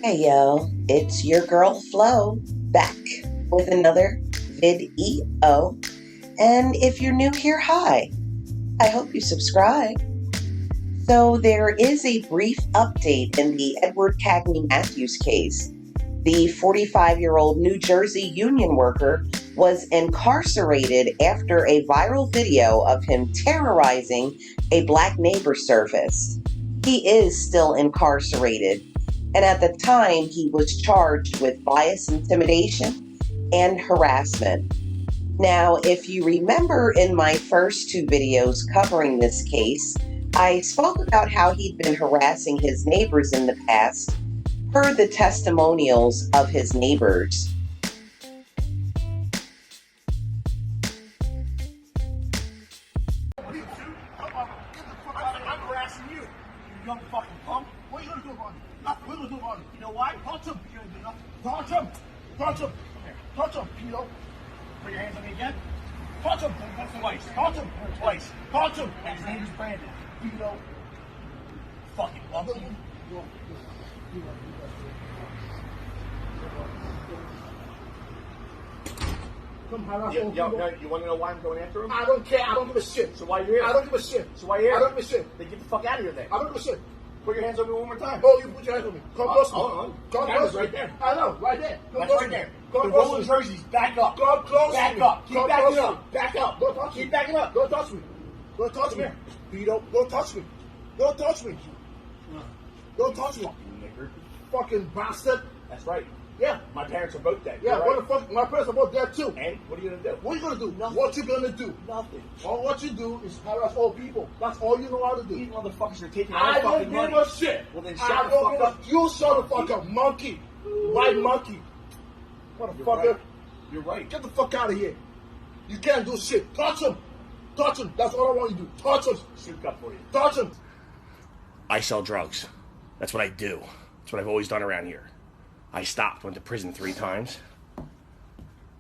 Hey yo, it's your girl Flo back with another video. And if you're new here, hi. I hope you subscribe. So there is a brief update in the Edward Cagney Mathews case. The 45-year-old New Jersey union worker was incarcerated after a viral video of him terrorizing a black neighbor surfaced. He is still incarcerated, and at the time he was charged with bias intimidation and harassment. Now, if you remember in my first two videos covering this case, I spoke about how he'd been harassing his neighbors in the past, per the testimonials of his neighbors. I'm harassing you, you young fucking punk. What are you gonna do about it? Nothing. What are you gonna do about it? You know why? Touch him. You're gonna do nothing. Touch him. Touch him. Okay. Touch him, Pino. Put your hands on me again. Touch him. Twice. Touch him. Twice. Touch him. And his name is Brandon. Pino. Fucking love you. Come harass all people. You want to know why I'm going after him? I don't care. I don't give a shit. So why are you here? I don't give a shit. So why are you here? I don't give a shit. Then get the fuck out of here then. I don't give a shit. Put your hands on me one more time. Oh, you put your hands on me. Come close to me. Come close to me. Right there. I know, right there. Come close right there. The rolling jerseys, back up. Come close to me. Back up. Keep backing up. Back up. Don't touch me. Keep backing up. Don't touch me. Don't touch me. Don't touch me. Don't touch me. Don't touch me. Fucking nigger. Fucking bastard. That's right. Yeah. My parents are both dead. Yeah, what the fuck? My parents are both dead too. And what are you gonna do? What are you gonna do? Nothing. What you gonna do? Nothing. All what you do is harass all people. That's all you know how to do. These motherfuckers are taking our fucking money. I don't give a shit. Well then shut the fuck up. You shut the fuck up, monkey. White monkey. Motherfucker. You're right. Get the fuck out of here. You can't do shit. Touch him. Touch him. That's all I want you to do. Touch him. Shoot up for you. Touch him. I sell drugs. That's what I do. That's what I've always done around here. I stopped, went to prison 3 times.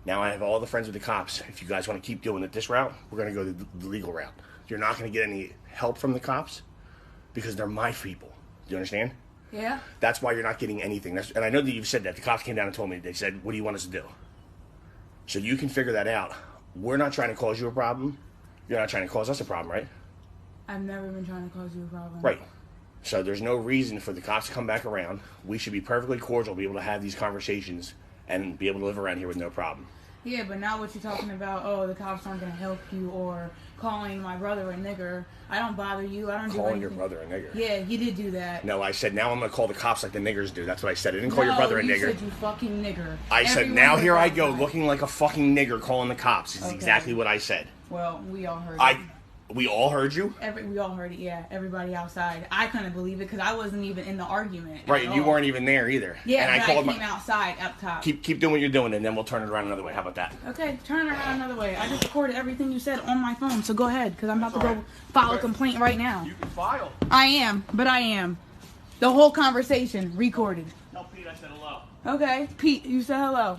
Now I have all the friends with the cops. If you guys want to keep doing it this route, we're going to go the legal route. You're not going to get any help from the cops because they're my people. Do you understand? Yeah. That's why you're not getting anything. And I know that you've said that. The cops came down and told me. They said, what do you want us to do? So you can figure that out. We're not trying to cause you a problem. You're not trying to cause us a problem, right? I've never been trying to cause you a problem. Right. So there's no reason for the cops to come back around. We should be perfectly cordial, be able to have these conversations, and be able to live around here with no problem. Yeah, but now what you're talking about, oh, the cops aren't going to help you, or calling my brother a nigger. I don't bother you. I don't do anything. Calling your brother a nigger? Yeah, you did do that. No, I said, now I'm going to call the cops like the niggers do. That's what I said. I didn't call your brother a nigger. You said you fucking nigger. I said, now here I go, looking like a fucking nigger calling the cops. It's exactly what I said. Well, we all heard it. We all heard you? We all heard it, yeah. Everybody outside. I couldn't believe it because I wasn't even in the argument. Right, and you weren't even there either. Yeah, and I came outside up top. Keep doing what you're doing, and then we'll turn it around another way. How about that? Okay, turn it around another way. I just recorded everything you said on my phone, so go ahead, because I'm about to go file a complaint right now. You can file. I am. The whole conversation recorded. Tell Pete I said hello. Okay, Pete, you said hello.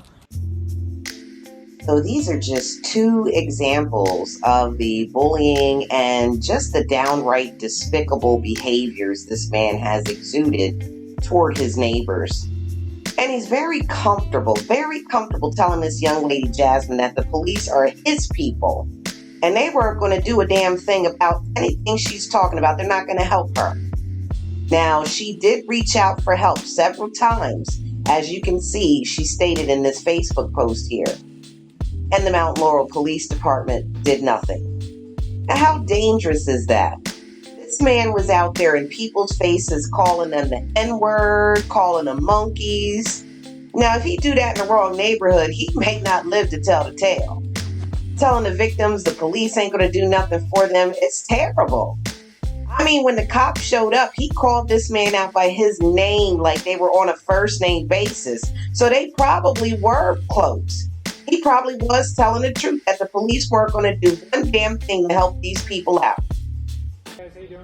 So these are just 2 examples of the bullying and just the downright despicable behaviors this man has exuded toward his neighbors. And he's very comfortable telling this young lady, Jasmine, that the police are his people. And they weren't going to do a damn thing about anything she's talking about. They're not going to help her. Now, she did reach out for help several times. As you can see, she stated in this Facebook post here. And the Mount Laurel Police Department did nothing. Now, how dangerous is that? This man was out there in people's faces calling them the N-word, calling them monkeys. Now, if he do that in the wrong neighborhood, he may not live to tell the tale. Telling the victims the police ain't going to do nothing for them, it's terrible. I mean, when the cops showed up, he called this man out by his name like they were on a first name basis. So they probably were close. He probably was telling the truth that the police weren't going to do one damn thing to help these people out.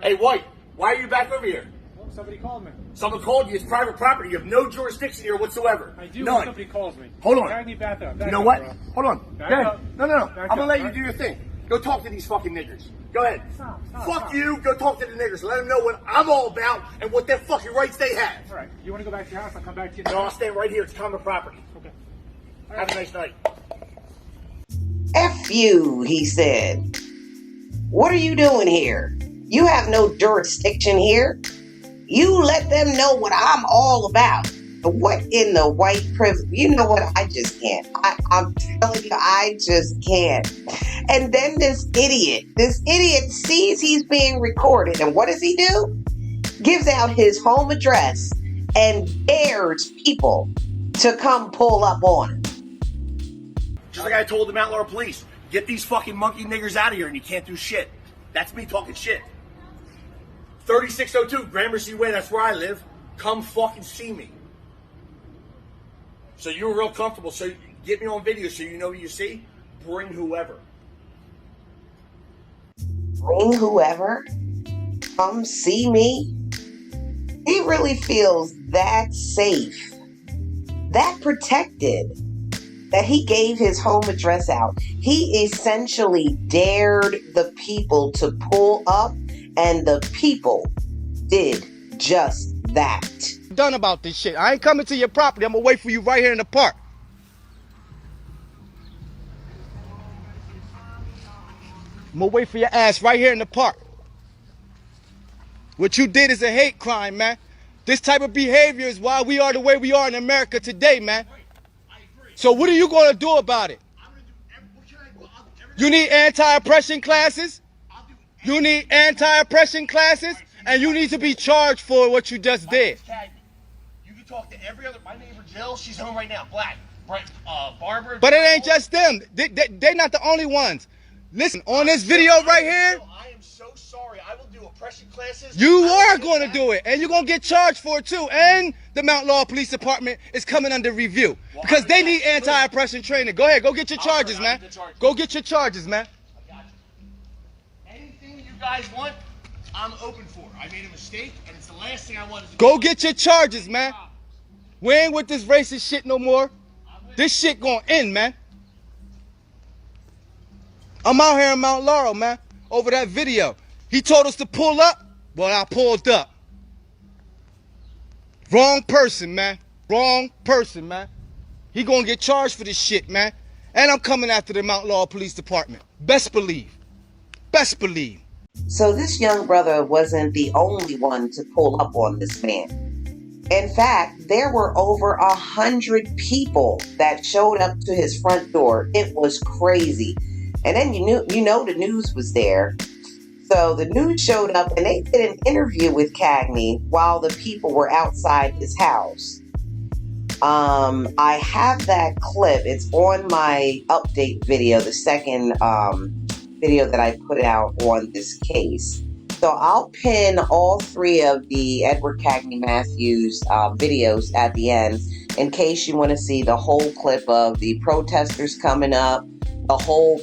Hey, White, why are you back over here? Well, somebody called me. Someone called you. It's private property. You have no jurisdiction here whatsoever. I do None. when somebody calls me. Hold on. Cagney, back up. You know what? Bro. Hold on. Back Go ahead. up. No. Back I'm going to up, let you right? do your thing. Go talk to these fucking niggers. Go ahead. Stop. You. Go talk to the niggers. Let them know what I'm all about and what their fucking rights they have. All right. You want to go back to your house? I'll come back to you. No, I'll stay right here. It's common property. Okay. Have a nice night. F you, he said. What are you doing here? You have no jurisdiction here. You let them know what I'm all about. What in the white privilege? You know what? I just can't. I'm telling you, I just can't. And then this idiot sees he's being recorded. And what does he do? Gives out his home address and dares people to come pull up on him. Just like I told the Mount Laurel police, get these fucking monkey niggers out of here and you can't do shit. That's me talking shit. 3602 Gramercy Way, that's where I live. Come fucking see me. So you were real comfortable, so get me on video so you know what you see. Bring whoever. Bring whoever? Come see me? He really feels that safe, that protected, that he gave his home address out. He essentially dared the people to pull up, and the people did just that. Done about this shit. I ain't coming to your property. I'm gonna wait for you right here in the park. I'm gonna wait for your ass right here in the park. What you did is a hate crime, man. This type of behavior is why we are the way we are in America today, man. So what are you gonna do about it? You need anti-oppression classes? You need anti-oppression classes? And you need to be charged for what you just did. You can talk to every other. My neighbor Jill, she's home right now. Black, Barbara. But it ain't just them. They're not the only ones. Listen, on this video right here. I am so sorry. I will do oppression classes. You are going to do it. And you're going to get charged for it too. And the Mount Laurel Police Department is coming under review. Because they need anti-oppression training. Go ahead. Go get your charges, man. Go get your charges, man. I got you. Anything you guys want, I'm open for. I made a mistake, and it's the last thing I wanted to do. Go get your charges, man. We ain't with this racist shit no more. This shit gonna end, man. I'm out here in Mount Laurel, man, over that video. He told us to pull up. Well, I pulled up. Wrong person, man. Wrong person, man. He gonna get charged for this shit, man. And I'm coming after the Mount Laurel Police Department. Best believe. Best believe. So this young brother wasn't the only one to pull up on this man. In fact, there were over 100 people that showed up to his front door. It was crazy. And then you know the news was there. So the news showed up and they did an interview with Cagney while the people were outside his house. I have that clip. It's on my update video, the second video that I put out on this case. So I'll pin all three of the Edward Cagney Mathews videos at the end in case you want to see the whole clip of the protesters coming up, the whole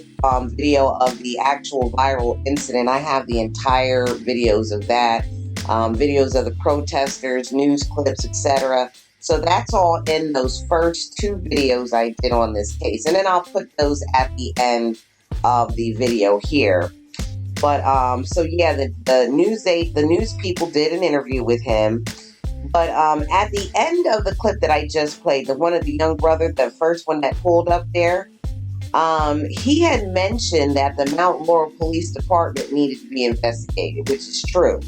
video of the actual viral incident. I have the entire videos of that, videos of the protesters, news clips, etc. So that's all in those first two videos I did on this case. And then I'll put those at the end of the video here. But so yeah, the news people did an interview with him. But at the end of the clip that I just played, the one of the young brother, the first one that pulled up there, he had mentioned that the Mount Laurel Police Department needed to be investigated, which is true.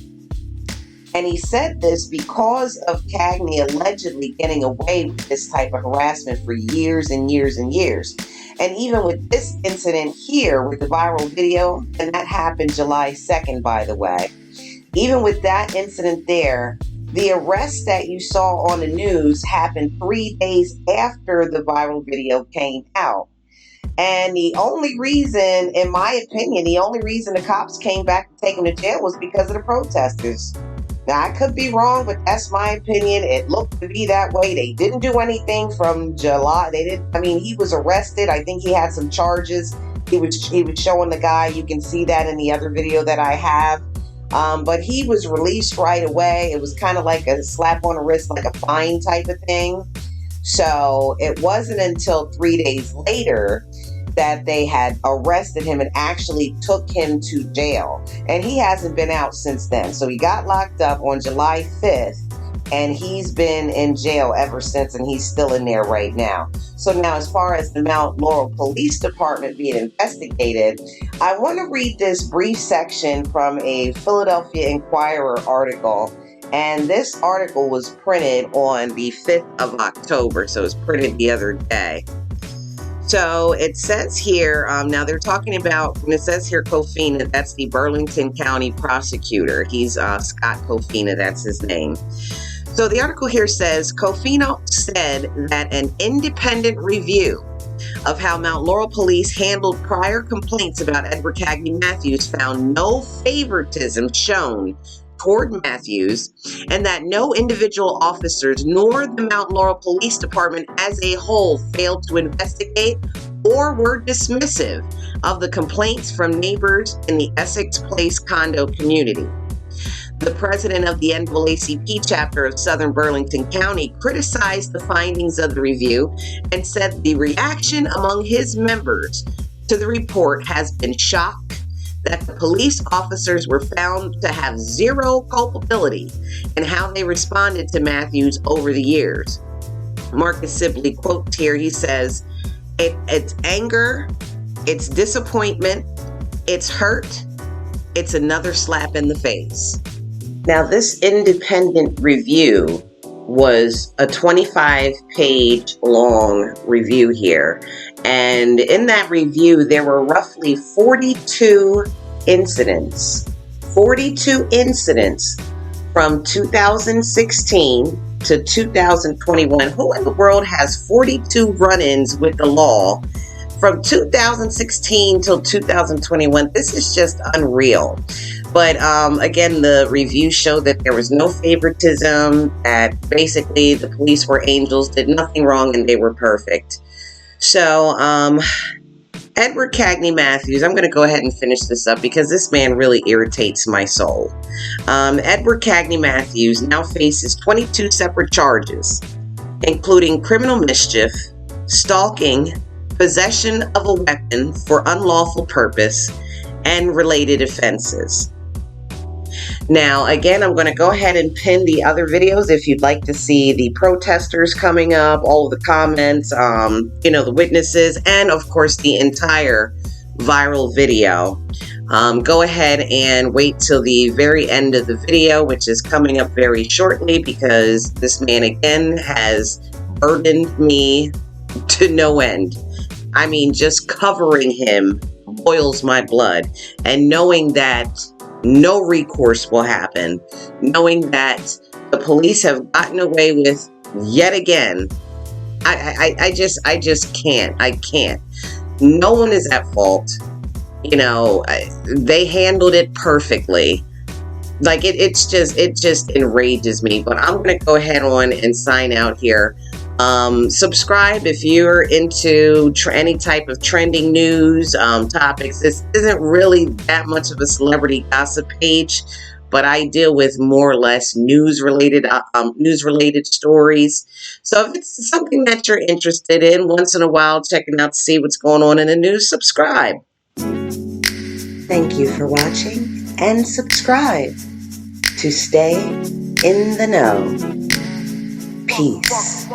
And he said this because of Cagney allegedly getting away with this type of harassment for years and years and years. And even with this incident here with the viral video, and that happened July 2nd, by the way, even with that incident there, the arrest that you saw on the news happened 3 days after the viral video came out. And the only reason, in my opinion, the cops came back to take him to jail was because of the protesters. Now, I could be wrong, but that's my opinion. It looked to be that way. They didn't do anything from July. He was arrested. I think he had some charges. He was showing the guy. You can see that in the other video that I have. But he was released right away. It was kind of like a slap on the wrist, like a fine type of thing. So it wasn't until 3 days later that they had arrested him and actually took him to jail. And he hasn't been out since then. So he got locked up on July 5th. And he's been in jail ever since, and he's still in there right now. So now, as far as the Mount Laurel Police Department being investigated, I want to read this brief section from a Philadelphia Inquirer article. And this article was printed on the 5th of October, so it was printed the other day. So it says here, now they're talking about, when it says here Kofina, that's the Burlington County prosecutor. He's Scott Kofina, that's his name. So the article here says, Kofina said that an independent review of how Mount Laurel police handled prior complaints about Edward Cagney Mathews found no favoritism shown toward Mathews, and that no individual officers nor the Mount Laurel Police Department as a whole failed to investigate or were dismissive of the complaints from neighbors in the Essex Place condo community. The president of the NAACP chapter of Southern Burlington County criticized the findings of the review and said the reaction among his members to the report has been shock that the police officers were found to have zero culpability in how they responded to Mathews over the years. Marcus Sibley quotes here, he says, it's anger, it's disappointment, it's hurt, it's another slap in the face. Now, this independent review was a 25-page long review here. And in that review, there were roughly 42 incidents. 42 incidents from 2016 to 2021. Who in the world has 42 run-ins with the law from 2016 till 2021? This is just unreal. But again, the review showed that there was no favoritism, that basically the police were angels, did nothing wrong, and they were perfect. So, Edward Cagney Mathews, I'm going to go ahead and finish this up because this man really irritates my soul. Edward Cagney Mathews now faces 22 separate charges, including criminal mischief, stalking, possession of a weapon for unlawful purpose, and related offenses. Now, again, I'm going to go ahead and pin the other videos if you'd like to see the protesters coming up, all of the comments, the witnesses, and of course the entire viral video. Go ahead and wait till the very end of the video, which is coming up very shortly, because this man again has burdened me to no end. I mean, just covering him boils my blood, and knowing that no recourse will happen, knowing that the police have gotten away with yet again, I just can't. I can't. No one is at fault. They handled it perfectly. Like it just enrages me. But I'm gonna go ahead on and sign out here. Subscribe if you're into any type of trending news topics. This isn't really that much of a celebrity gossip page, but I deal with more or less news related stories. So if it's something that you're interested in, once in a while checking out to see what's going on in the news, subscribe. Thank you for watching, and subscribe to stay in the know. Peace.